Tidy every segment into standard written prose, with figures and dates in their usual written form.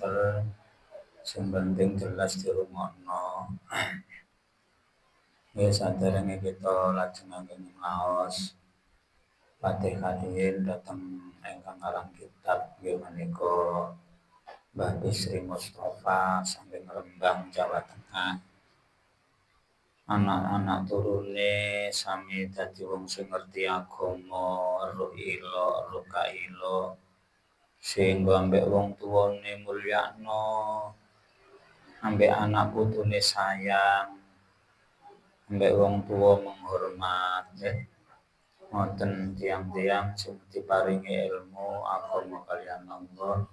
pinter, sing penting jelas dirungokno. Nggih saderenge kita lajengaken ngaos Fatihah dhateng ingkang aran kitab nggih menika Mbah Bisri Mustofa saking Rembang, Jawa Tengah. Anak-anak turune sami dadi wong sing ngerti agama, roh ila, roh kaila, sehingga ambek wong tuane mulyakno, ambek anak putune sayang, ambek wong tua menghormat, ngoten tiang-tiang sing diparingi ilmu agama kaliyan Allah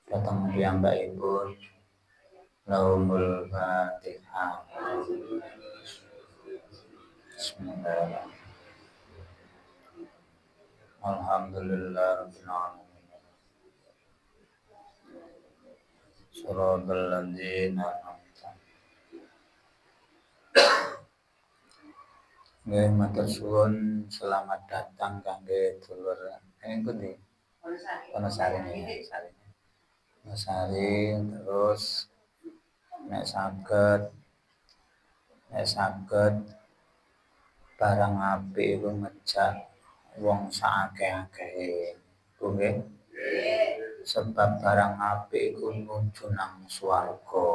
dhateng piyambakipun. Lahumul Fatihah. Bismillahirrahmanirrahim. Alhamdulillahirabbil alamin. Shiratal ladzina an'amta. Nggih matur suwun, selamat datang kangge dulur ing pundi? Wonosari. Wonosari terus nek saged barang apik iku ngejak wong saakeh-akehe. Nggih. Sebab barang apik iku nuju nang swarga.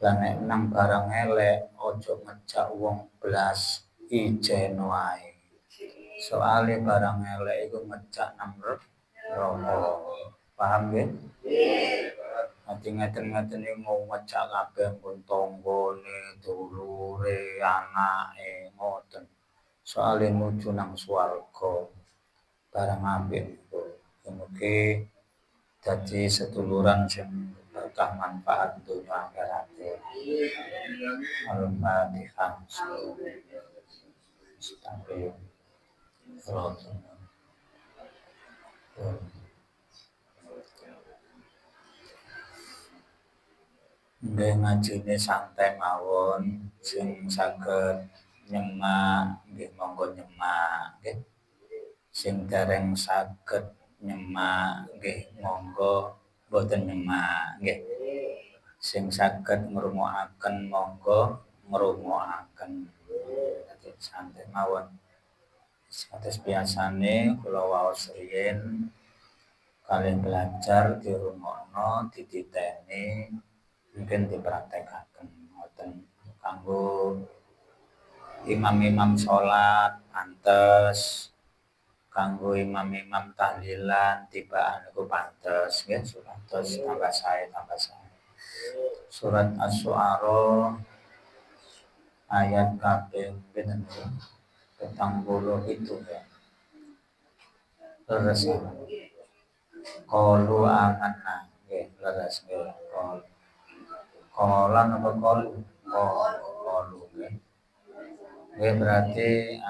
Lah nek nang barang elek aja ngejak wong blas ijen wae. Soale barang elek iku ngejak nang neraka. Paham nggih? Ati ngeten-ngeten iki ngejak kabeh pun tanggane, dulure, anake ngoten. Soale nuju nang swarga. Barang apik iku mugi dadi seduluran sing berkah manfaat dunya akhirat. Al-Fatihah. Nggih ngajine santai mawon, sing saged nyemak nggih monggo nyemak nggih. Sing dereng saged nyemak nggih monggo boten nyemak nggih. Sing saged ngrungokaken monggo ngrungokaken. Dadi santai mawon. Sates biasane kula waos riyin kalian belajar dirungokno, dititeni, mungkin dipraktekaken ngoten kanggo imam-imam salat pantes, kanggo imam-imam tahlilan tibaan niku pantes nggih, supados tambah sae. Surat Asy-Syu'ara ayat kaping pinten 70 ya. Leres. Qalu amanna nggih leres nggih. Qalan apa qalu? Qalu nggih. Nggih berarti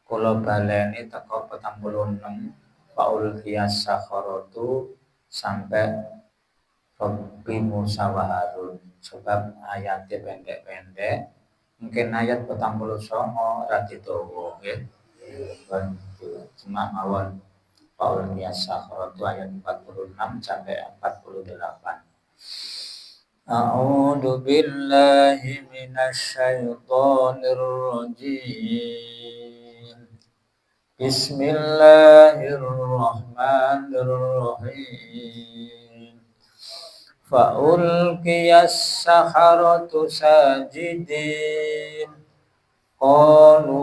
kula baleni teko 46 Paul Qiyas Sakharatu sampai Rabbi Musa wa Harun. Sebab ayatnya pendek-pendek. Mungkin ayat 49 radi dawa nggih. Cuma mawon Paul Qiyas Sakharatu ayat 46 sampai 48. A'udzu billahi minasy syaithanir rajim. Bismillahirrahmanirrahim. Fa'ulqiyas saharatu sajidin. Qalu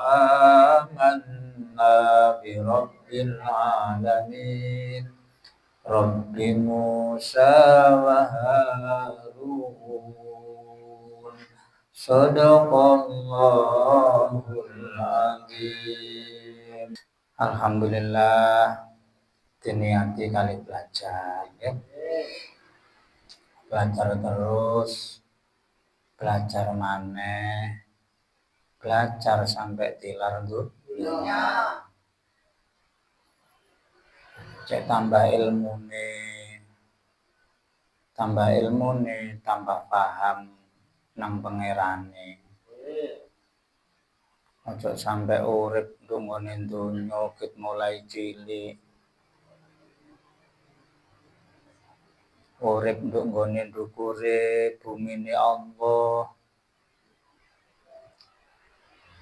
amanna bi rabbil alamin. Rabbi Musa wa Harun. Shadaqallahul azim. Alhamdulillah diniati kali belajar ya. Belajar terus, belajar maneh, belajar sampai tilar dunia. Cek tambah ilmune, tambah paham nang pangerane. Aja sampai urip ndungone donya ket mulai cilik urip nduk nggone ndukure bumine Allah,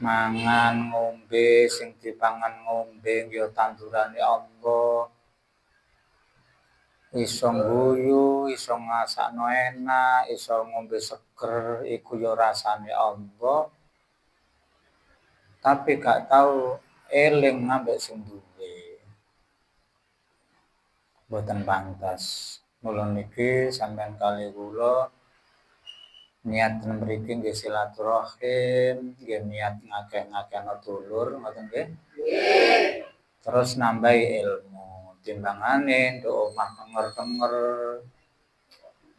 mangan ngombe sing dipangan ngombe ya tandurane Allah, iso guyu, iso ngrasakno enak, iso ngombe seger iku ya rasane Allah, tapi gak tau eling ambek sing duwe. Boten pantas. Mula niki sampean kali kula niat mriki nggih silaturahim, nggih niat ngakeh-ngakehno dulur ngoten nggih. Nggih. Terus nambahi ilmu. Timbangane nduk omah kenger-kenger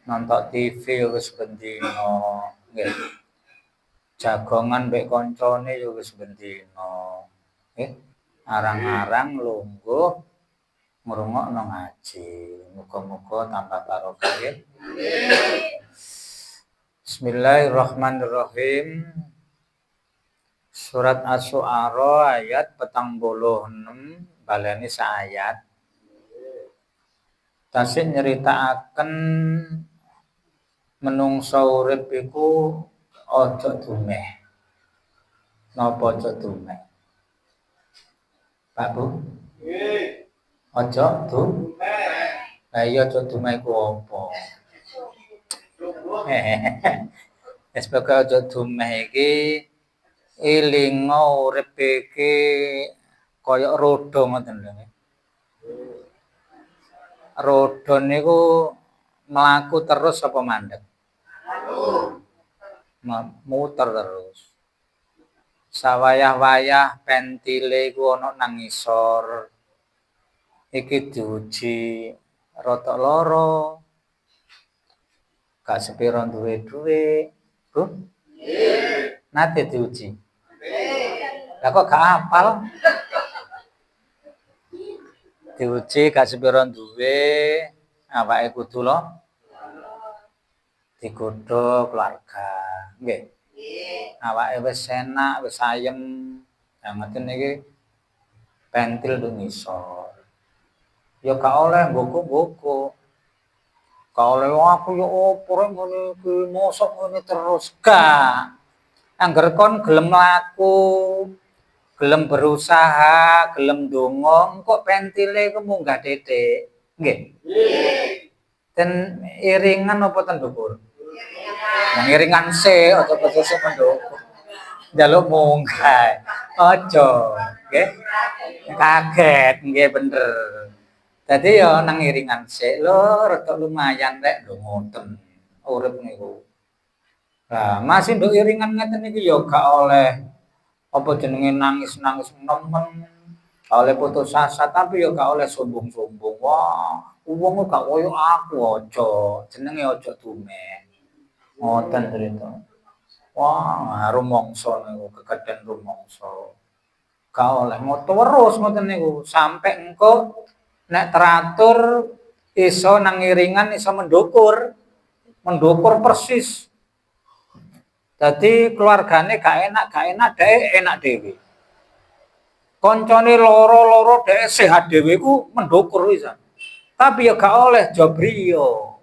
nonton TV wis bendina, nggih. Jagongan mbek koncone ya wis bendina. Nggih. Arang-arang lungguh ngrungokno ngaji. Muga-muga tambah barokah nggih. Bismillahirrahmanirrahim. Surat Asy-Syu'ara ayat 46 baleni saayat. Tasih nyeritakaken menungso urip iku aja dumeh. Napa aja dumeh? Pak Bu? Nggih. Aja dumeh. Lah iya aja dumeh iku apa? Wis pokoke aja dumeh iki elinga urip iki kaya roda ngoten lho. Roda niku mlaku terus apa mandeg? Muter terus. Sawayah-wayah pentile iku ana nang ngisor. Iki diuji rada lara. Gak sepiro duwe dhuwit, Bu? Nggih. Nate diuji. Nggih. Lah kok gak hafal? Diuji gak sepiro duwe, awake kudu lo digodho keluarga, nggih. Nggih. Awake wis enak, wis ayem. Lah ngoten iki pentil nduk ngisor. Ya gak oleh mboko-mboko. Kalau aku ya opo rek ngene iki mosok ngene terus gak. Angger kon gelem mlaku, gelem berusaha, gelem ndonga, kok pentile iku munggah titik. Nggih. Nggih. Ten iringan apa ten dhuwur? Iringan. Iringan sik aja posisi mendhukur. Njaluk munggah. Aja, nggih. Kaget, nggih bener. Dadi ya nang iringan sik lho, rada lumayan rek lho ngoten. Urip niku. Lah, masih nduk iringan ngeten iki ya gak oleh apa jenenge nangis-nangis nemen. Gak oleh putus asa, tapi ya gak oleh sombong-sombong. Wah, wong gak koyo aku aja. Jenenge aja dumeh. Ngoten cerita. Wah, rumangsa niku kekeden rumangsa. Gak oleh ngono terus ngoten niku sampai engko nek teratur iso nang iringan iso mendukur persis. Jadi keluargane gak enak dhek enak dhewe. Koncone loro-loro dhek sehat dhewe ku mendukur pisan. Tapi ya gak oleh jobriyo.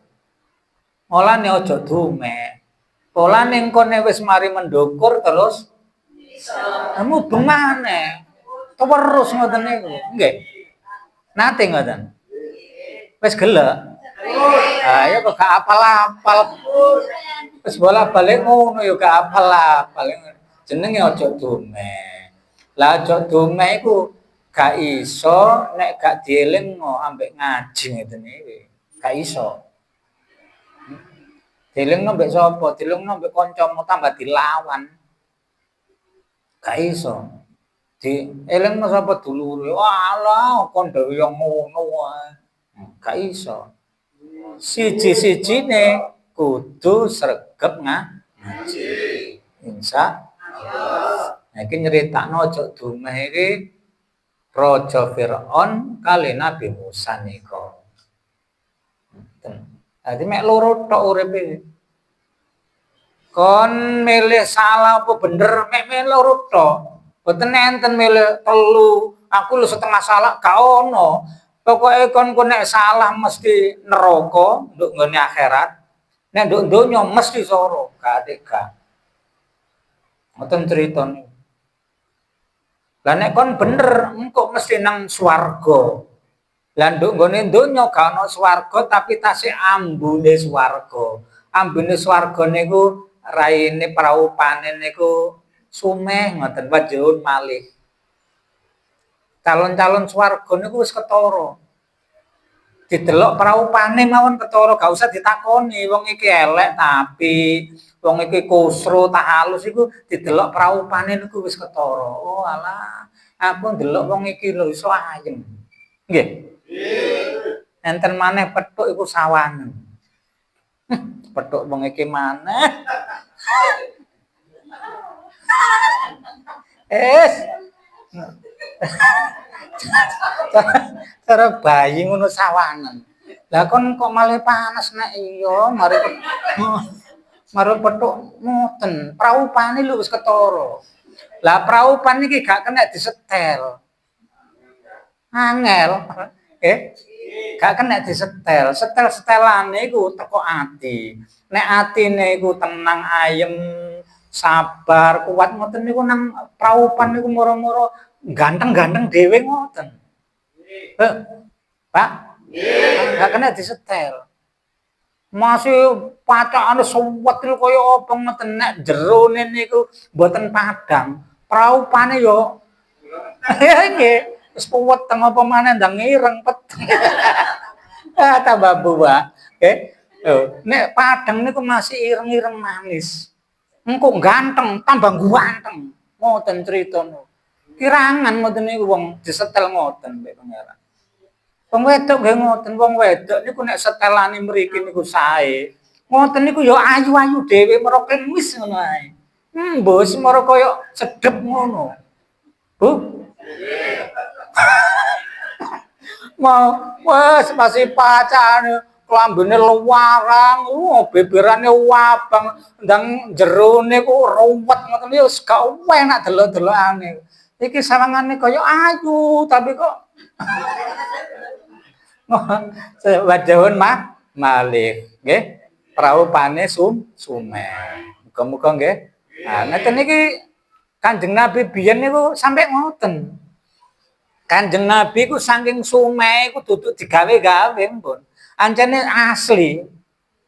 Mulane aja dumeh. Polane engko nek wis mari mendukur terus iso. Mubeng maneh. Terus ngoten niku, nggih. Nate ngoten. Wis gelek. Ah ya kok gak apal-apal. Wis bola-balik ngono ya gak apal-apal. Jenenge aja dumeh. Lah aja dumeh iku gak iso nek gak dielingno ambek ngaji ngeten iki. Gak iso. Dielingno mbek sapa? Dielingno mbek kancamu tambah dilawan. Gak iso. Dielingno sapa dulure. Walah kon dhewe yo ngono wae. Gak iso. Siji-sijine kudu sregep ngaji. Insyaallah. Nah iki nyeritakno aja dumeh iki Raja Firaun kali Nabi Musa nika. Dadi mek loro tok uripe. Kon milih salah apa bener mek loro tok. Boten enten milih telu. Aku lu setengah salah gak ono. Pokoke kon nek salah mesti neraka nduk nggone akhirat. Nek nduk donya mesti soro, gak tega. Ngoten critane. Lah nek kon bener engko mesti nang swarga. Lah nduk nggone donya gak ana swarga tapi tasih ambune swarga. Ambune swarga niku raine praupane niku sumeh ngoten wajhun malih. Calon-calon swarga niku wis ketara. Didelok praupane mawon ketara, gak usah ditakoni wong iki elek tapi wong iki kusru tak halus iku didelok praupane niku wis ketara. Oh alah, aku ndelok wong iki lho iso ayem. Nggih. Enten maneh pethuk iku sawangen. Pethuk wong iki maneh. Cara bayi ngono sawangen. Lah kon kok malah panas nek iya mari pethuk ngoten. Praupane lho wis ketara. Lah praupan iki gak kena disetel. Angel. Gak kena disetel. Setel-setelane iku teko ati. Nek atine iku tenang ayem, sabar, kuat ngoten niku nang praupan niku moro-moro ganteng-ganteng dhewe ngoten. Pak? Gak kena disetel. Masih pacakane suwet kaya apa ngoten nek jerone niku mboten padang. Praupane yo nggih, wis puweteng apa maneh ndang ireng peteng. Tambah buah. Nggih. Nek padang niku masih ireng-ireng manis. Engko ganteng tambah ganteng. Ngoten critane. Kirangan ngoten niku wong disetel ngoten Mbak Pangeran. Wong wedok nggih ngoten, wong wedok niku nek setelane mriki niku sae. Ngoten niku ya ayu-ayu dhewe mara klemis ngono ae. Mbos mara kaya sedep ngono. Bu. Mau wes masih pacane klambine luwarang, beberane wabang, ndang jerone ku ruwet ngoten ya wis gak enak delok-delokane. Iki sawangane kaya ayu tapi kok wadahun malih nggih. Praupane sumeh. Muga-muga nggih. Nah, ngeten iki Kanjeng Nabi biyen niku sampe ngoten. Kanjeng Nabi ku saking sumehe ku duduk digawe-gawe pun. Ancene asli.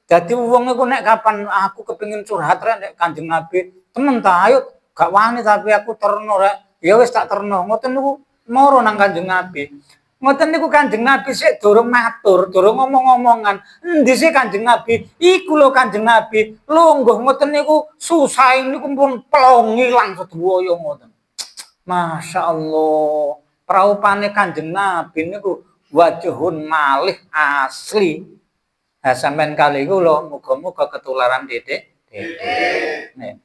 Dadi wong iku nek kapan aku kepengin curhat rek nek Kanjeng Nabi, temen ta ayo gak wani tapi aku terno rek. Ya wis tak terno. Ngoten niku moro nang Kanjeng Nabi. Ngoten niku Kanjeng Nabi sik durung matur, durung ngomong-ngomongan. Endi sih Kanjeng Nabi? Iku lho Kanjeng Nabi. Lungguh ngoten niku susah niku pun plong ilang sedaya ngoten. Masya Allah. Praupane Kanjeng Nabi niku wajhun malih asli. Nah, sampean kali iku lho muga-muga ketularan Dedek. Nek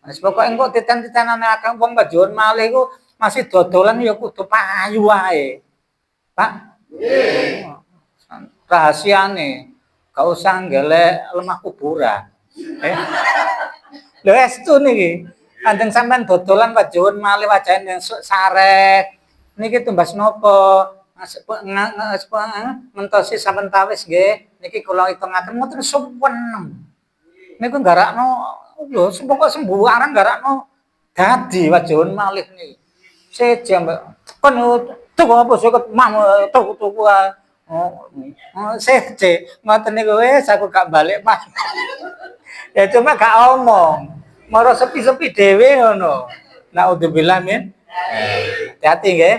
wis pokoke engko titen-titenane akeh wong wajhun malih iku masih dodolan ya kudu payu wae. Pak? Rahasiane gak usah golek lemah kuburan. Lho estu niki. Kanjeng sampean dodolan wajhun malih wajane sarek. Niki tumbas napa? Ngentosi sampun tawis nggih. Niki kula hitungaken mboten suwen. Niku garakno lho pokoke sembuaran garakno dadi wajhun malih niki. Seje mbak kon tuku apa suket mam tuku seje ngoten niku wis aku gak balik Mas. Ya cuma gak omong. Mara sepi-sepi dhewe ngono. Naudzubillah min. Hati nggih.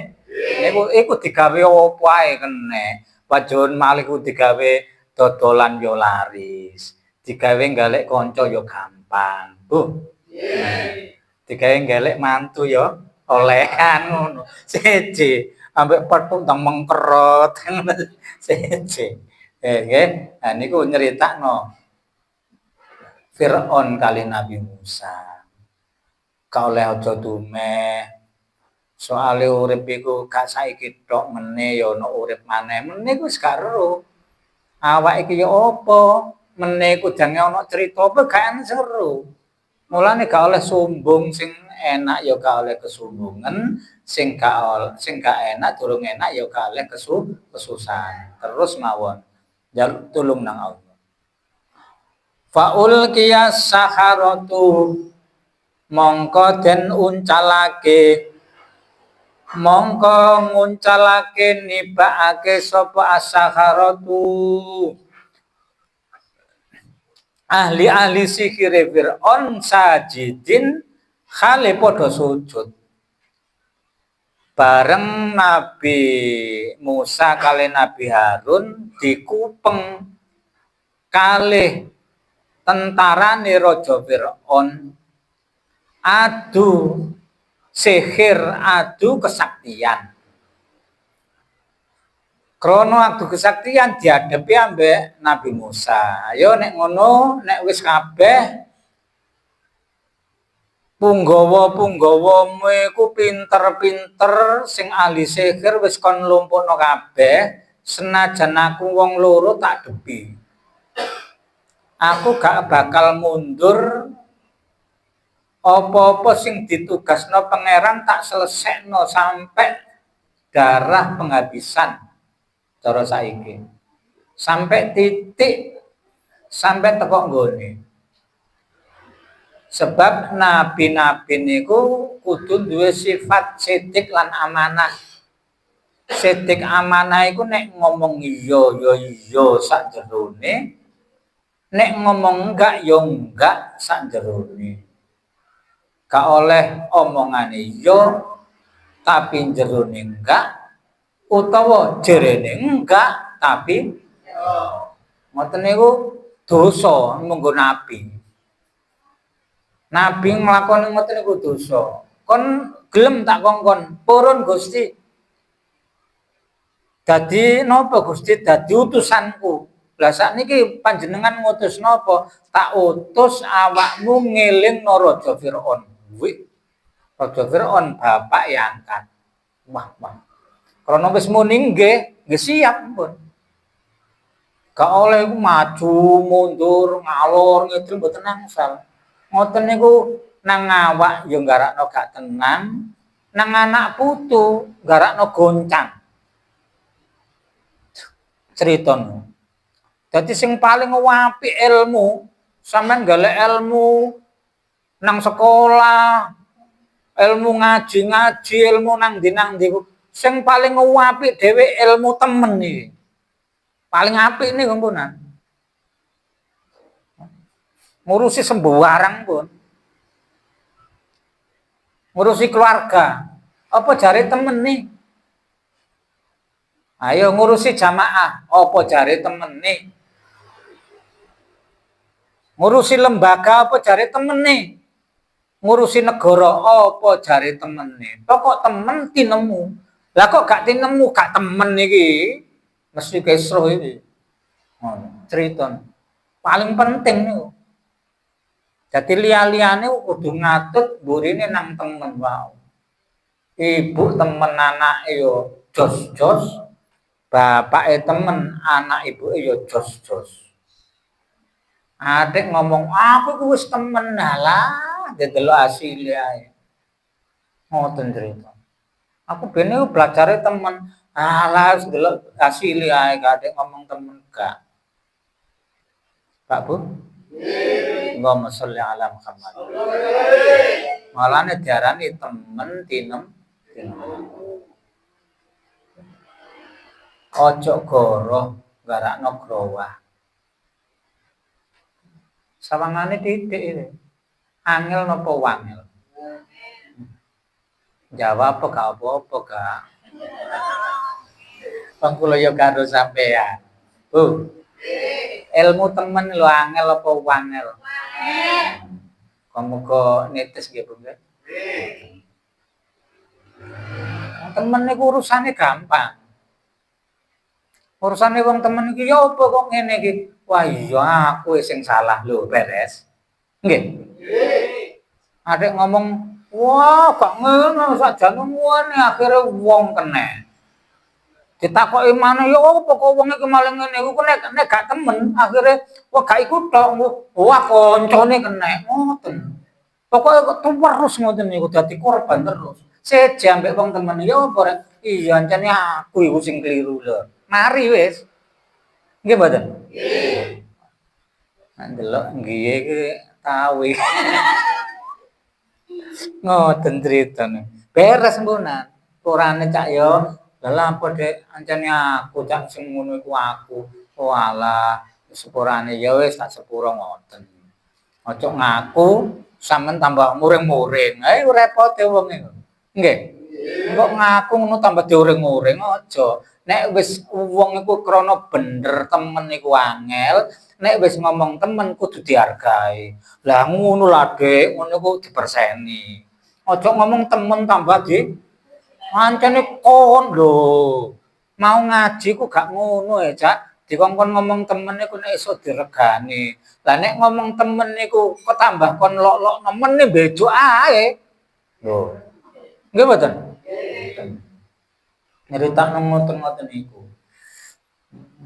Niku iku digawe apa ae kenek. Wajhun malih ku digawe dodolan yo laris. Digawe golek kanca yo gampang. Bu. Digawe golek mantu yo olehan ngono. Seje ambek pethuk ndang mengkerot. Seje. Nggih. Nah niku nyeritakno Fir'aun kali Nabi Musa. Ka oleh aja dumeh. Soale urip iku gak saiki tok meneh ya ono urip maneh. Meneh iku wis gak ero. Awak iki ya apa? Meneh iku jange ono cerita apa gak seru. Mulane gak oleh sombong, sing enak ya gak oleh kesombongan, sing gak enak durung enak ya gak oleh kesusahan. Terus mawon njaluk tulung nang Allah. Faul qiyas saharatu mongko den uncalake mongko nguncalake nibakake sapa as-saharatu ahli-ahli sihir Fir'aun sajidin khale padha sujud bareng Nabi Musa kali Nabi Harun dikupeng kalih tentarane Raja Fir'aun adu sihir, adu kesaktian. Krono adu kesaktian dihadapi ambek Nabi Musa. Ayo nek ngono, nek wis kabeh punggawa-punggawamu iku pinter-pinter sing ahli sihir wis kon lumpuhno kabeh, senajan aku wong loro tak depi. Aku gak bakal mundur apa-apa sing ditugasno pangeran tak selesekno sampai darah penghabisan. Cara saiki sampai titik sampai teko nggone. Sebab nabi-nabi niku kudu duwe sifat sidik lan amanah. Sidik amanah iku nek ngomong iya ya iya sak jerone, nek ngomong enggak ya enggak sak jerone. Gak oleh omongane iya tapi jerone enggak, utawa jerene enggak tapi ngoten niku dosa munggo nabi. Nabi nglakoni ngoten niku dosa. Kon gelem tak kongkon purun Gusti. Dadi napa Gusti? Dadi utusanku. Lah sakniki panjenengan ngutus napa? Tak utus awakmu ngelingno Raja Fir'aun. Wih. Raja Fir'aun bapak yang angkat. Wah. Karena wis muni nggih siap pun. Gak oleh iku maju mundur ngalor ngidul mboten angsal. Ngoten niku nang awak ya garakno gak tenang, nang anak putu garakno goncang. Critane. Dadi sing paling apik ilmu, sampean golek ilmu nang sekolah, ilmu ngaji, ilmu nang ndi sing paling apik dhewe ilmu temen iki. Paling apik niku kumpulan. Ngurusi sembarang pun. Ngurusi keluarga. Apa jare temen nih? Ayo ngurusi jamaah. Apa jare temen nih? Ngurusi lembaga apa jare temen nih? Ngurusi negara apa jare temen nih? Pokok temen tinemu. Lah kok gak tinemu, gak temen iki? Mesti kesroh iki. Cerita. Paling penting niku. Jadi liya-liyane kudu ngatut burine nang temen wae. Ibu temen anake yo jos-jos, bapake temen anak ibuke yo jos-jos. Adik ngomong, "Aku wis temen lah, dedelok asile ae." Ngoten cerita. Aku ben niku belajare temen, alah delok asile ae kadek ngomong temen gak. Pak Bu? Allahumma sholli ala Muhammad. Malane diarani temen tinem. Ojo goroh garakno growah. Sawangane titik iki. Angel napa wangel? Jawab apa apa gak? Wong kula yo karo sampean. Bu. Ilmu temen lho angel apa wangel? Kamu kok netes nggih Bu nggih? Temen niku urusane gampang. Urusane wong temen iki ya apa kok ngene iki? Wah iya aku sing salah lho, beres. Nggih. Adek ngomong, "Wah, gak ngono sakjane ngene akhire wong kena." Ditakoki maneh ya apa kok wong iki malah ngene iku nek gak temen akhire wah gak iku tok wah koncone kena ngoten. Pokoknya kok terus ngoten niku dadi korban terus. Seje ambek wong temen ya apa rek? Iya ancane aku iku sing keliru lho. Mari wis. Nggih mboten? Nggih. Nek delok nggih iki tahu iki. Ngoten critane. Beres mpunan. Urane cak yo lha apa Dek ancane aku cak sing ngono iku aku. Walah sepurane ya wis tak sepuro ngoten. Aja ngaku sampean tambah muring-muring. Ae repote wong iku. Nggih. Engko ngaku ngono tambah diuring-uring aja. Nek wis wong iku krana bener temen iku angel, nek wis ngomong temen kudu dihargai. Lah ngono lah Dik, ngono iku diperseni. Aja ngomong temen tambah di ancene kon lho. Mau ngaji ku gak ngono ya, Cak. Dikongkon ngomong temen iku nek iso diregani. Lah nek ngomong temen iku kok tambah kon lok-lok nemen bejo ae. Lho. Nggih mboten? Nggih. Nyeritakno ngoten-ngoten iku.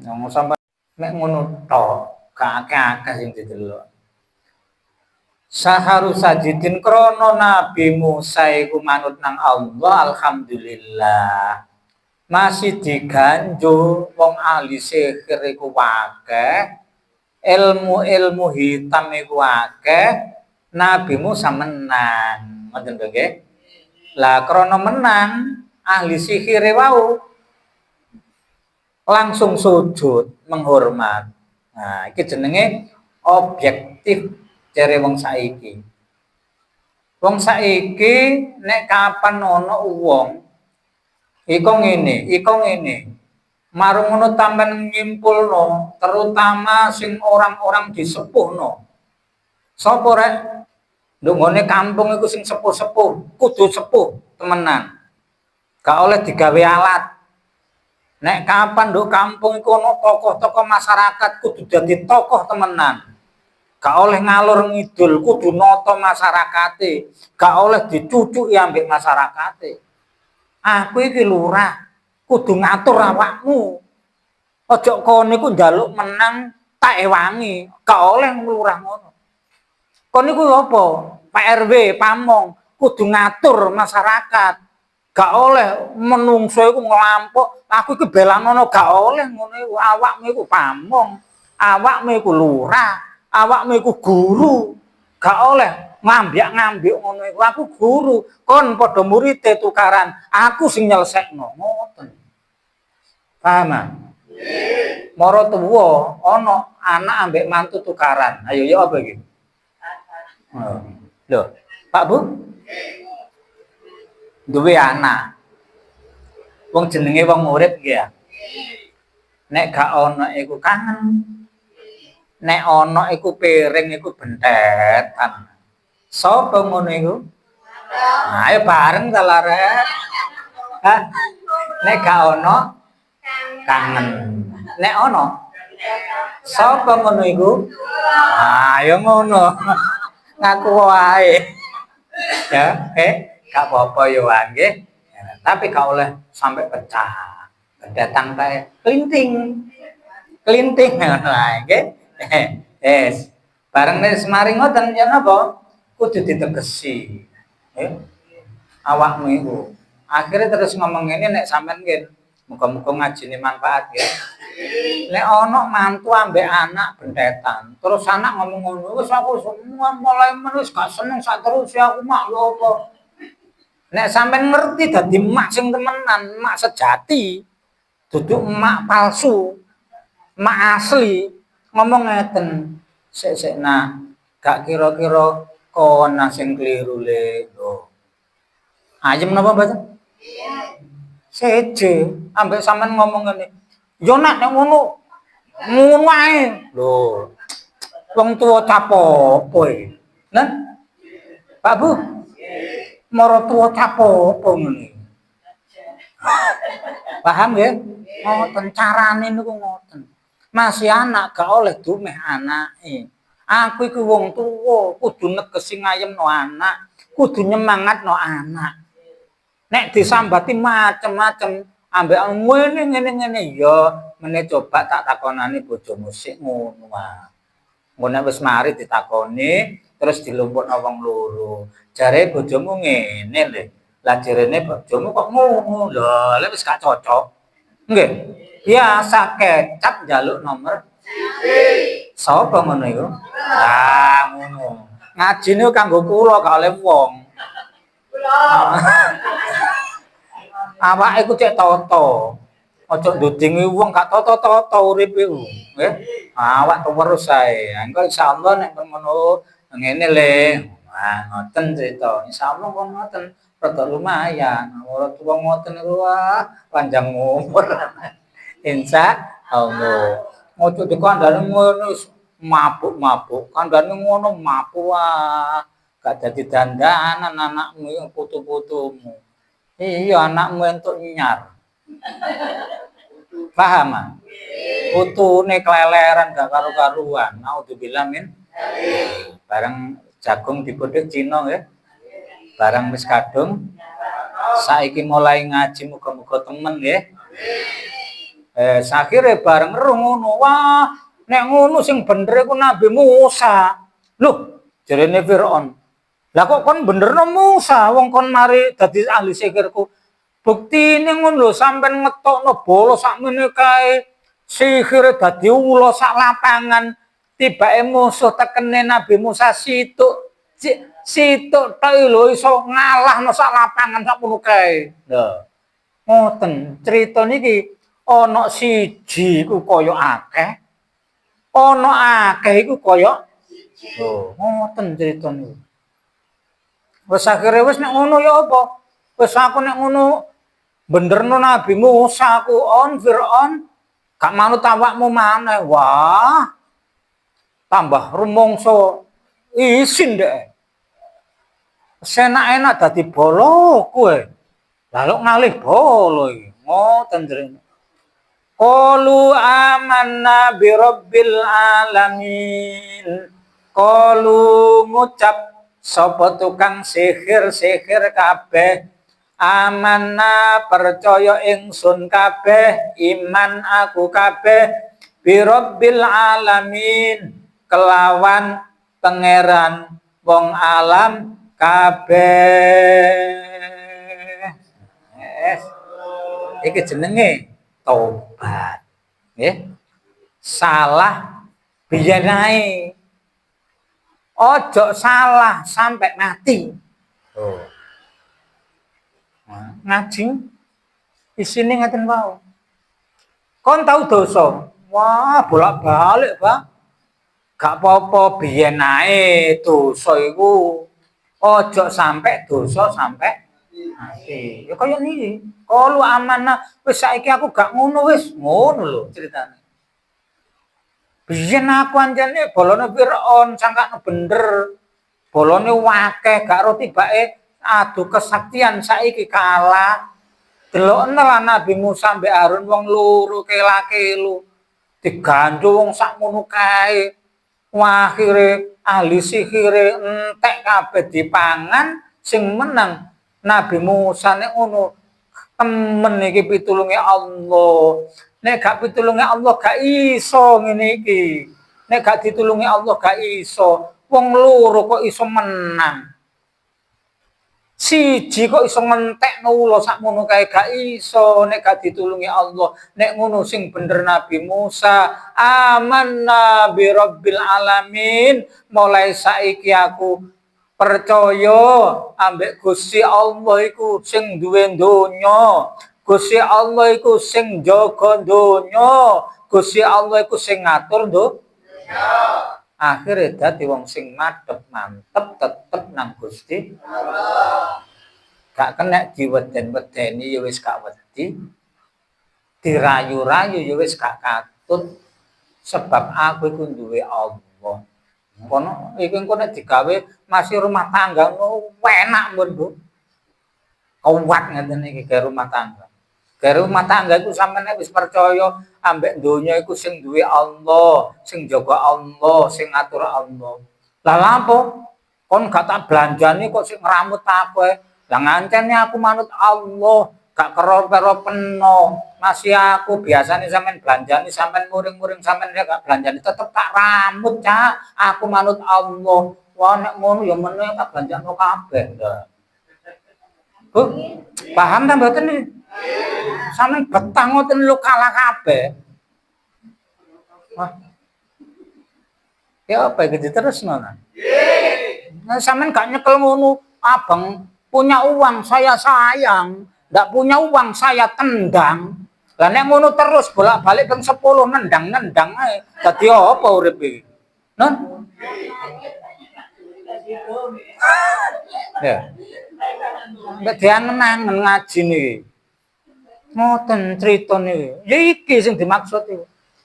Wong sampe nek ngono tok, gak akeh-akeh sing didelok. Saharu sajidin krono Nabi Musa iku manut nang Allah alhamdulillah. Masih diganjo wong ahli sihir iku akeh, ilmu-ilmu hitam iku akeh, Nabi Musa menang. Ngoten lho nggih. Lah krana menang ahli sihir wau langsung sujud menghormat. Nah, iki jenenge objektif jare wong saiki. Wong saiki nek kapan ana wong iko ngene. Marung ngono tamben nyimpulno, terutama sing orang-orang disepuhno. Sapa rek? Nduk ngene kampung iku sing sepuh-sepuh, kudu sepuh temenan. Gak oleh digawe alat. Nek kapan nduk kampung iku ana tokoh-tokoh masyarakat kudu dadi tokoh temenan. Gak oleh ngalur ngidul, kudu nata masyarakate. Gak oleh dicucuki ambek masyarakate. Aku iki lurah, kudu ngatur awakmu. Aja kon niku njaluk menang tak ewangi, gak oleh lurah ngono. Kon niku apa? Pak RW, pamong, kudu ngatur masyarakat. Gak oleh menungso iku nglampok, aku iki belanono gak oleh ngono iku. Awakmu iku pamong, awakmu iku lurah, awakmu iku guru. Gak oleh ngambiak-ngambiak ngono iku. Aku guru, kon padha murid tukaran, aku sing nyelesekno. Ngoten. Paham? Nggih. Mara tuwa ana anak ambek mantu tukaran. Ayo ya apa iki? Lho, Pak Bu? Duwe anak. Wong jenenge wong urip nggih ya. Nek gak ana iku kangen. Nek ana iku piring iku bentetan. Sopo ngono iku? Nah, ayo bareng ta larek. Hah? Nek gak ana kangen. Nek ana sopo ngono iku? Ah, ayo ngono. Ngaku wae. Ya, gak apa-apa ya nggih. Tapi gak oleh sampai pecah. Kedatang kae klinting. Klinting ngono ae nggih. Yes. Bareng nek semari ngoten ya napa? Kudu ditegesi. Awakmu iku. Akhirnya terus ngomong ini nek sampean nggih. Muga-muga ngajine manfaat ya. Nek ana mantu ambek anak bentetan, terus anak ngomong ngono, wis aku semua mulai menulis gak seneng sak terus aku mak lho apa. Nek sampean ngerti dadi mak sing temenan, mak sejati. Duduk mak palsu. Mak asli ngomong ngeten. Sik nah, gak kira-kira kon sing kliru le. Lho. Ayem napa mboten? Iya. Seje ambek sampean ngomong ngene. Yo nek ngono ngono ae. Lho. Wong tuwa capopo e. Nah, Pak Bu. Mara tuwa capopo ngene. Paham nggih? Ngoten carane niku ngoten. Masih anak gak oleh dumeh anake. Aku iku wong tuwa, kudu negesi ngayemno anak, kudu nyemangatno anak. Nek disambati macem-macem ambek ngene ya meneh coba tak takonani bojomu sik ngono wae. Ngono wis mari ditakoni terus dilumpukno wong loro. Jare bojomu ngene lho. Lah jarene bojomu kok ngono lho, lha wis gak cocok. Nggih. Biasa kecap njaluk nomor siji. Sapa ngono iku? Ah, ngono. Ngaji niku kanggo kula gak oleh wong. Awake ku cek toto. Aja ndudingi wong gak toto-toto uripe ku, nggih. Awak terus ae. Engko insyaallah nek ngono ngene le. Wah, ngoten crita. Insyaallah wong ngoten rada lumayan. Ora tuwa ngoten niku wah panjang umur. Insyaallah. Ojo dikandani ngono mabuk-mabuk. Kandhane ngono mabuk wah. Gak dadi dandanan anakmu putu-putumu. Iya, anakmu entuk nyar. Paham, ah? Putune keleleran gak karu-karuan. Naudzubillah min. Bareng jagung dipodhek Cina nggih. Bareng wis kadung saiki mulai ngaji muga-muga temen nggih. Sakire bareng ero ngono. Wah, nek ngono sing bener iku Nabi Musa. Loh, jarene Firaun. Lah kok kon benerno Musa wong kon mari dadi ahli sihirku. Buktine ngono lho sampean ngetokno bola sakmene kae sihir dadi ula sak lapangan. Tibake musuh tekene Nabi Musa situk tok lho iso ngalahno sak lapangan sakmono kae. Lho. Ngoten, crita niki ana siji iku kaya akeh. Ana akeh iku kaya lho, ngoten crita niku. Wes akhire wis nek ngono ya apa? Wes aku nek ngono benerno Nabi Musa ku Firaun gak manut awakmu maneh. Wah. Tambah rumangsa isin dek. Senak-enak dadi bolo kowe. Lalu ngalih bolo iki. Ngoten jrene. Qalu amanna bi rabbil alamin. Qalu ngucap sapa tukang sihir-sihir kabeh amanna percaya ingsun kabeh iman aku kabeh birabbil alamin kelawan pangeran wong alam kabeh. Iki jenenge tobat nggih. Salah biyen ae. Ojo salah sampai mati. Oh. Nah, ngaji isine ngaten wae. Kon tau dosa. Wah, bolak-balik, Pak. Gak apa-apa biyen ae dosa iku. Ojo sampai dosa sampai mati. Ya kaya niki. Kalau amanah wis saiki aku gak ngono wis, ngono lho ceritane. Biyen aku anjane bolone Firaun sangkane bener. Bolone wakeh gak ro tibake adu kesaktian saiki kalah. Delokne lah Nabi Musa mbek Harun wong loro kela-kelu. Digandhu wong sakmono kae. Akhire ahli sihire entek kabeh dipangan sing menang Nabi Musa nek ngono temen iki pitulunge Allah. Nek gak pitulunge Allah gak iso ngene iki. Nek gak ditulungi Allah gak iso. Wong loro kok iso menang. Siji kok iso ngentekno ula sakmono kae gak iso nek gak ditulungi Allah. Nek ngono sing bener Nabi Musa, amanna bi rabbil alamin. Mulai saiki aku percaya ambek Gusti Allah iku sing duwe donya. Gusti Allah iku sing jaga donya. Gusti Allah iku sing ngatur donya. Akhire dadi wong sing madhep mantep tetep nang Gusti Allah. Gak kena diweden-wedeni ya wis gak wedi. Dirayu-rayu ya wis gak katut. Sebab aku iku duwe Allah. Kono iki engko nek digawe masih rumah tangga enak mun, Bu. Kuat ngeten iki gawe rumah tangga. Gawe rumah tangga iku sampeyan wis percaya ambek donya iku sing duwe Allah, sing jaga Allah, sing ngatur Allah. Lah lapo? Kon gak tak belanjani kok sing ngramut aku. Lah ngancene aku manut Allah, gak kero-kero peno. Masih aku biasanya sampean belanjani, sampean muring-muring sampean gak belanjani tetep tak rambut, Cak. Aku manut Allah. Wah nek ngono ya meneh tak ganjakno kabeh. Bu, paham ta mboten iki? Sampeyan betah ngoten lho kalah kabeh. Wah. Ya apa iki diterusno ta? Nah, sampean gak nyekel ngono, abang punya uang saya sayang, nggak punya uang saya tendang. Lah nek ngono terus bolak-balik ping 10 nendang-nendang ae. Dadi apa urip iki? Nun? Ya. Mbak diangen-angen ngaji niki. Ngoten crita niki. Ya iki sing dimaksud iki.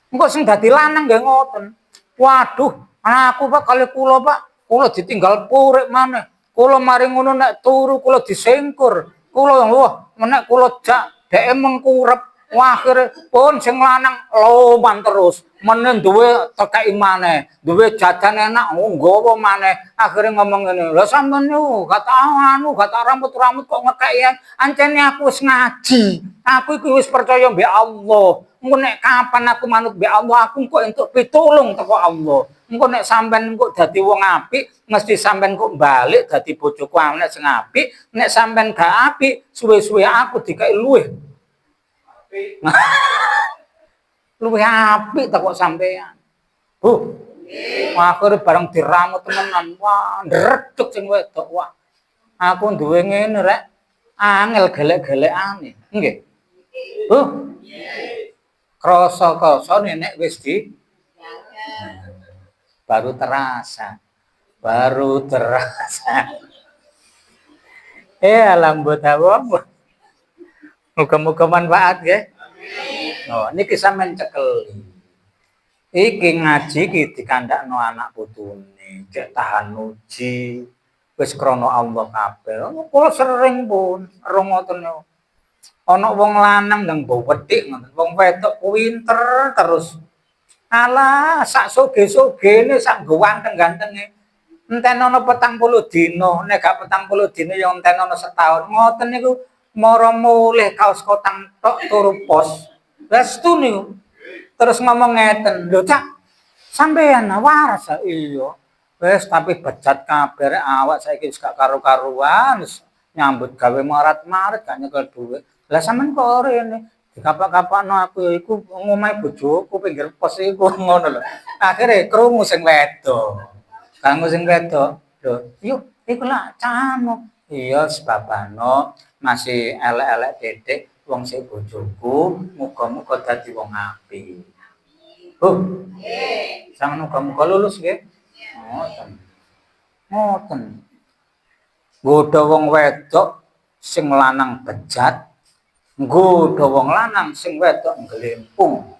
Engko sing dadi lanang nggih ngoten. Waduh, aku Pak kali kula ditinggal purik maneh. Kula mari ngono nek turu kula disengkur. Kula wah, nek kula jak dheke mengkurep. Wah, akhire pun sing lanang loman terus. Meneh duwe tekeki maneh. Duwe jajan enak nggawa maneh. Akhire ngomong ngene, "Lah sampeyan niku gak tak rambut-rambut kok ngekeki ancene aku wis ngaji. Aku iku wis percaya mbek Allah. Engko nek kapan aku manut mbek Allah, aku kok entuk pitulung teko Allah. Engko nek sampean kok dadi wong apik, mesti sampean kok balik dadi bojoku anak sing apik. Nek sampean gak apik, suwe-suwe aku dikai luwih. Luwih apik teko sampean. Bu. Akhire bareng diramu temenan. Wah, ndredeg sing wedok. Wah. Aku duwe ngene rek. Angel gelek-gelekane. Nggih. Bu. Krasa-krasa nenek wis di baru terasa. Lambut hawa. Muga-muga manfaat nggih. Oh, niki sampean cekeli. Iki ngaji iki dikandakno anak putune, cek tahan uji. Wis krana Allah kabeh. Kula sering pun rungoten niku. Ana wong lanang ndang mbok wedhik ngoten. Wong wedok pinter terus. Alah, sak soge-sogene sak ganteng-gantenge. Entenono 40 dina, nek gak 40 dina ya entenono setahun. Ngoten niku mara mulih kaos kotang tok turu pos. Restu niku. Terus ngomong ngeten, "Lho Cak, sampeyan waras." Iya. Wis tapi bejat kabeh awak saiki wis gak karu-karuan, wis nyambut gawe marat-marit gak nyekel dhuwit. Lah sampean kok rene dikapak-kapakno aku ya iku ngomahe bojoku pinggir pos iku ngono lho. Akhire krungu sing wedok. Kanggo sing wedok, lho, yuk iku lak cano. Iya sebabano masih elek-elek titik wong sik bojoku, muga-muga dadi wong apik. Bu. Nggih. Sampeyan muga-muga lulus nggih. Ngoten. Ngoten. Nggodha wong wedok sing lanang bejat, nggodha wong lanang sing wedok nglempung.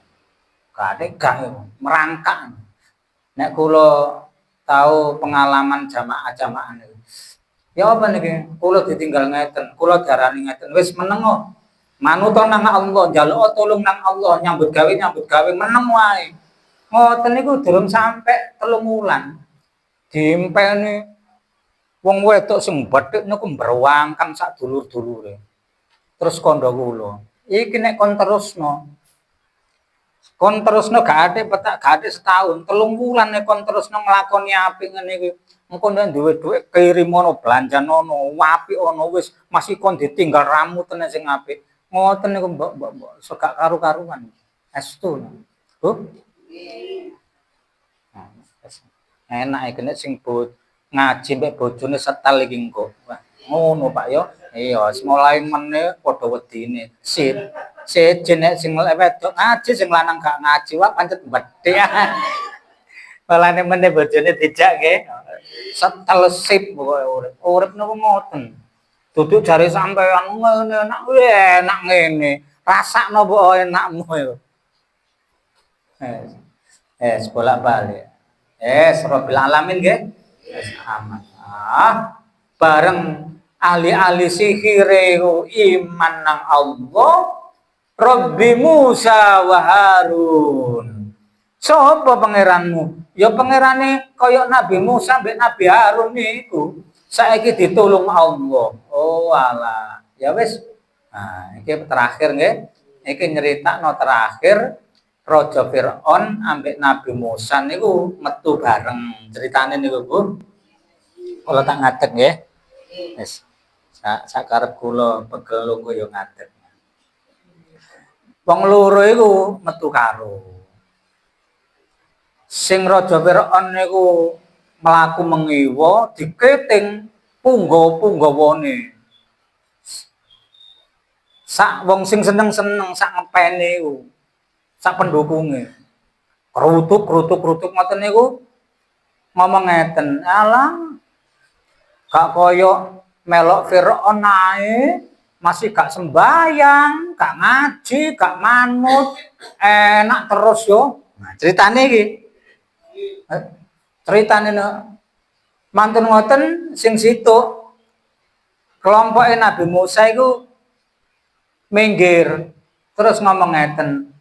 Kate gak merangkak. Nek kula tahu pengalaman jamaah-jamaah niku. Ya apa niki? Kula ditinggal ngeten, kula darani ngeten, wis meneng kok. Manut nang Allah, njaluk tulung nang Allah, nyambut gawe meneng wae. Ngoten niku durung sampe 3 wulan. Diempeni wong wedok sing bathik niku mbruwangkang sak dulur-dulure. Terus kandha kula, iki nek kon terusno gak ate petak gak ate setahun, 3 wulan nek kon terusno nglakoni apik ngene iki. Engko nek duwe dhuwit kirim ono belanjan ono, apik ono wis masih kon ditinggal ramuten sing apik. Ngoten niku mbok gak karu-karuan. Estu. Bu. Enak iki nek sing ngaji mbek bojone setel iki engko. Wah, ngono Pak yo. Iya, mulai meneh padha wedine. Siji nek sing wedok ngaji sing lanang gak ngaji wae pancet bedhe. Walane meneh bojone dijak nggih. Setel sip pokoke urip. Urip niku ngoten. Duduk jare sampean ngene enak ngene. Rasakno mbok enakmu yo. Bolak-balik. Rabbil alamin nggih. Aman. Bareng ahli-ahli sihire iman nang Allah, Rabbi Musa wa Harun. Sapa pangeranmu? Ya pangerane kaya Nabi Musa mbek Nabi Harun niku. Saiki ditulung Allah. Oh alah. Ya wis. Nah, iki terakhir nggih. Iki nyeritakno terakhir Raja Fir'aun ambek Nabi Musa niku metu bareng. Ceritane niku, Bu. Kula tak ngadeg nggih. Wis. Sakarep kula pegel lungguh ya ngadeg. Wong loro iku metu karo. Sing Raja Firaun niku mlaku mengiwa diketing punggawa-punggawane. Sak wong sing seneng-seneng sak ngepene iku. Sak pendukunge. Krutuk ngoten niku ngomong ngeten, "Alah, gak koyo melok Firaun ae, masih gak sembayang, gak ngaji, gak manut, enak terus yo." Nah, ceritane iki. Ceritane mantun ngoten sing situ kelompoke Nabi Musa iku minggir terus ngomong ngeten,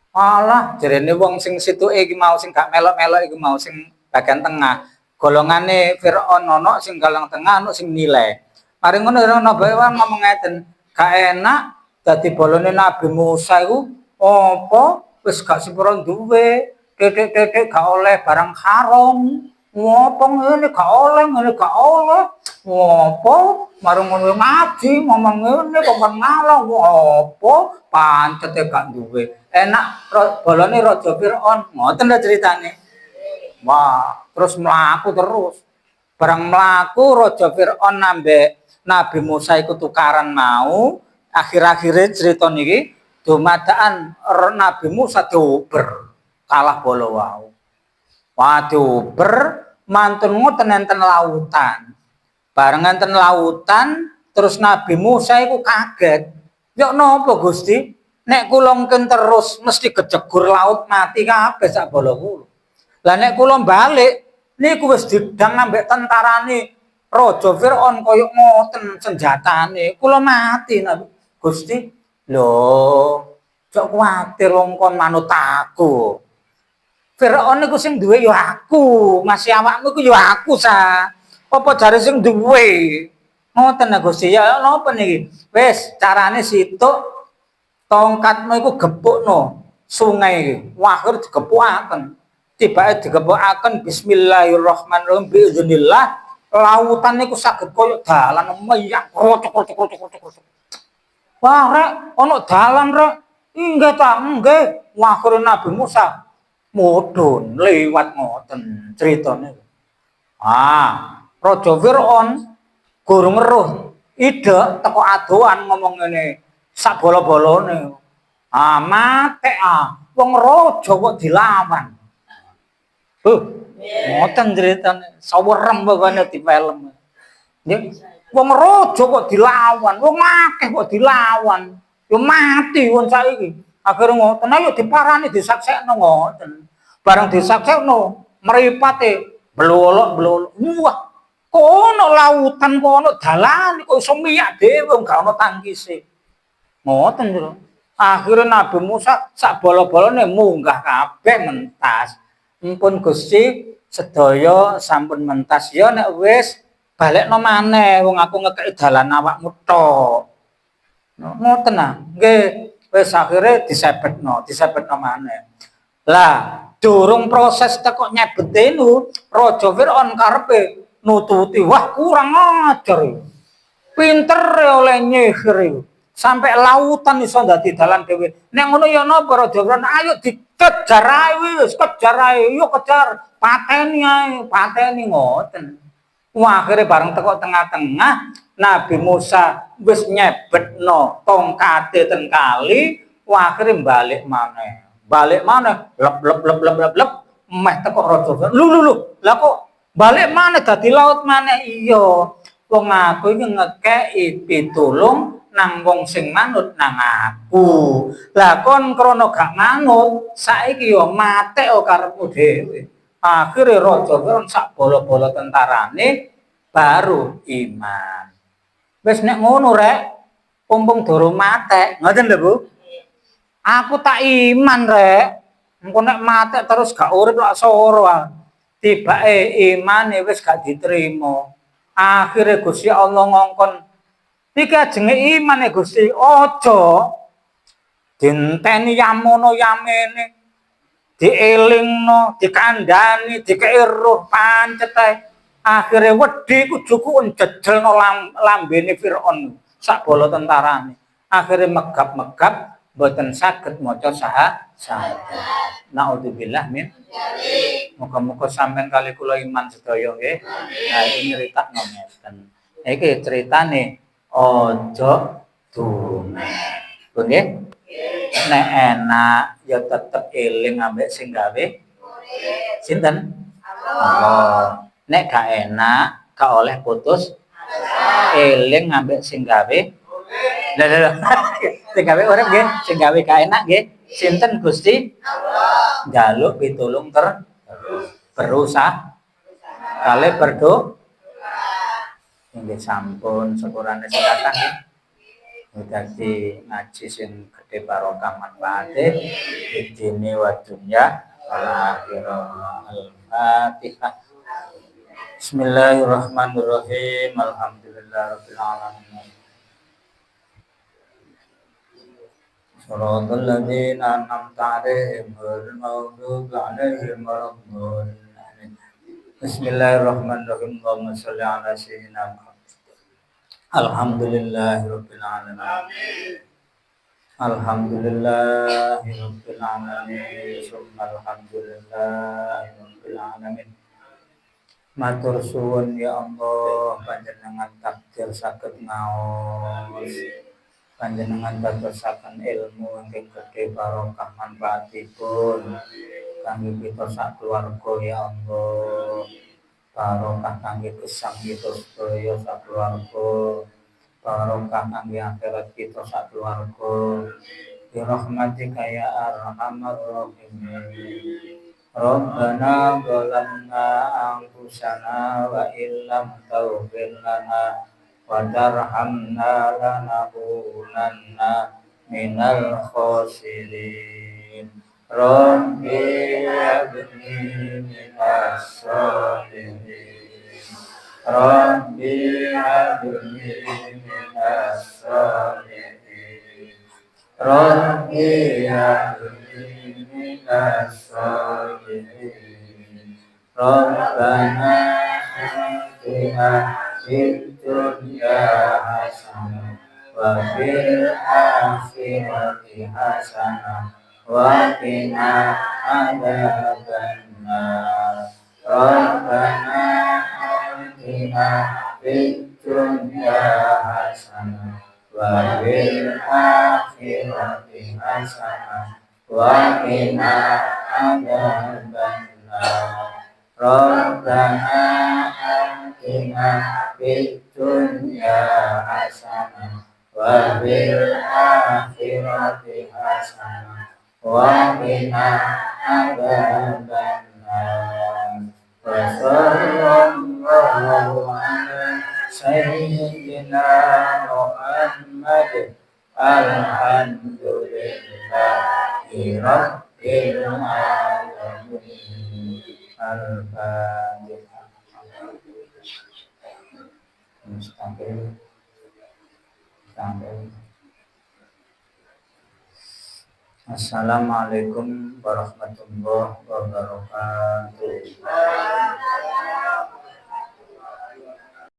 "Alah, jarene wong sing situ iki mau sing gak melok-melok iki mau sing bagian tengah. Golongane Firaun ono sing galang tengah ono sing nilai." Mari ngono Nabi ngomong ngeten, "Gak enak dadi bolone Nabi Musa iku apa wis gak sepuro duwe, titik-titik gak oleh barang haram. Ngopo ngene gak oleh, ngene gak oleh. Ngopo marung ngono ngaji ngomong ngene kok ngalah ngopo pancete gak duwe. Enak bolone Raja Firaun." Ngoten lho ceritane. Wah, terus mlaku terus. Barang mlaku Raja Firaun nambek Nabi Musa iku tukaran mau, akhir-akhire cerita niki dumadaan Nabi Musa diober kalah bola wau. Wah diober mantun ngoten enten lautan. Bareng enten lautan terus Nabi Musa iku kaget. Yo napa Gusti? Nek kula mungkin terus mesti kejegur laut mati kabeh sak bola kula. Lah nek kula balik niku wis didang ambek tentarane Raja Firaun koyo ngoten senjatane. Kula mati Nabi Gusti. Lho, cok kuwatir wong kon manut aku. Firaun niku sing duwe ya aku, masih awakmu iku ya aku sa. Apa jare sing duwe? Ngoten Gusti. Ya napa niki? Wis carane situk tongkatmu iku gepukno sungai iki. Wahir digepukaken. Tibake digepukaken bismillahirrahmanirrahim biiznillah lautan niku saged koyo dalan meyak krocok. Wah rek ana dalan rek. Inggih ta, nggih. Wahir Nabi Musa mudhun liwat ngoten critane. Raja Firaun gurung weruh ide teko adohan ngomong ngene sak bola-bolone. Matek wong raja kok dilawan. Ngoten critane sawerem pokoknya di film. Nggih. Wong raja kok dilawan, wong akeh kok dilawan. Yo mati wong saiki. Akhire ngoten ayo diparani disaksekno ngoten. Bareng disaksekno mripate blolok. Wah, kono lautan kono dalan kok iso miyak dhewe gak ono tangkise. Ngoten lho. Akhire Nabi Musa sak bola-bolane munggah kabeh mentas. Mumpun Gusti sedaya sampun mentas ya nek wis balekno maneh wong aku ngekeki dalan awakmu tok. Ngoten nggih. Wis akhire disepetno maneh. Lah, durung proses teko nyebete nu Raja Firaun karepe nututi, wah kurang ajar. Pinter oleh nyihir. Sampai lautan iso dadi dalan dhewe. Nek ngono ya napa Raja Firaun, ayo dikejar ae wis, kejar ae, yo kejar. Pateni ngoten. Wah, akhirnya bareng teko tengah-tengah Nabi Musa wis nyebetno tongkate ten kali, wah akhirnya balik maneh lep meh teko Raja Firaun. Lho lah kok balik maneh dadi laut maneh. Iya wong aku iki ngekeki pitulung nang wong sing manut nang aku. Lah kon krana gak manut saiki yo matek karepmu dhewe. Akhire Raja Firaun sak bola-bola tentarane baru iman. Wis nek ngono rek, pompong durung matek, ngoten lho Bu. Aku tak iman rek. Engko nek matek terus gak urip lak soro. Tibake imane wis gak diterima. Akhire Gusti Allah ngongkon iki ajenge iman Gusti, aja dinteni yamono yamene. Dielingno, dikandani, dikei roh pancet ae. Akhire wedi kujuku jejelno lambene Firaun sak bala tentarane. Akhire megap-megap mboten saged maca syahadat. Naudzubillah min. Muga-muga sampean kali kula iman sedaya nggih. Nah, iki nyritakno ngeten. Iki critane aja dumen. Nggih? Nek enak ya tetep eling ambek sing gawe. Sinten? Allah. Nek gak enak, gak oleh putus eling ambek sing gawe. Lah. Sing gawe urip nggih, sing gawe gak enak nggih. Sinten Gusti? Allah. Njaluk pitulung berusaha kali nggih sampun sepurane sedekah nggih. Dadi ngaji sing gedhe barokah manfaate dene wa dunya wal akhirah. Al-Fatihah. Bismillahirrahmanirrahim. Alhamdulillahirabbil alamin. Shiratal ladzina an'amta 'alaihim ghairil maghdubi 'alaihim waladdallin. Bismillahirrahmanirrahim. Allahumma shalli 'ala sayyidina Muhammad. Alhamdulillahirabbil alamin. Alhamdulillahirabbil alamin. Alhamdulillahirabbil alamin. Matur suwun ya Allah, panjenengan takdir saged ngaos. Panjenengan dadosaken ilmu ingkang gedhe barokah manfaatipun kangge kita sak keluarga ya Allah. Barokah kangge gesang kita sedaya sak keluarga. Barokah kangge akhirat kita sak keluarga. Bi rahmatika ya arhamar rahimin. Rabbana zalamna anfusana wa illam taghfir lana wa tarhamna lanakunanna minal khasirin. Rabbi habli minas sholihin. Rabbi habli minas sholihin. Rabbi habli minas sholihin. Rabbana atina fid dunya hasanah wa fil akhirati hasanah wa qina adzabannar. Rabbana atina fid dunya hasanah wa fil akhirati hasanah wa qina adzabannar. Rabbana atina fid dunya hasanah wa fil akhirati hasanah wa qina adzabannar. Wa sallallahu ala sayyidina Muhammad. Alhamdulillahi rabbil alamin. Al-Fatihah. Mustaqim. Assalamualaikum warahmatullahi wabarakatuh.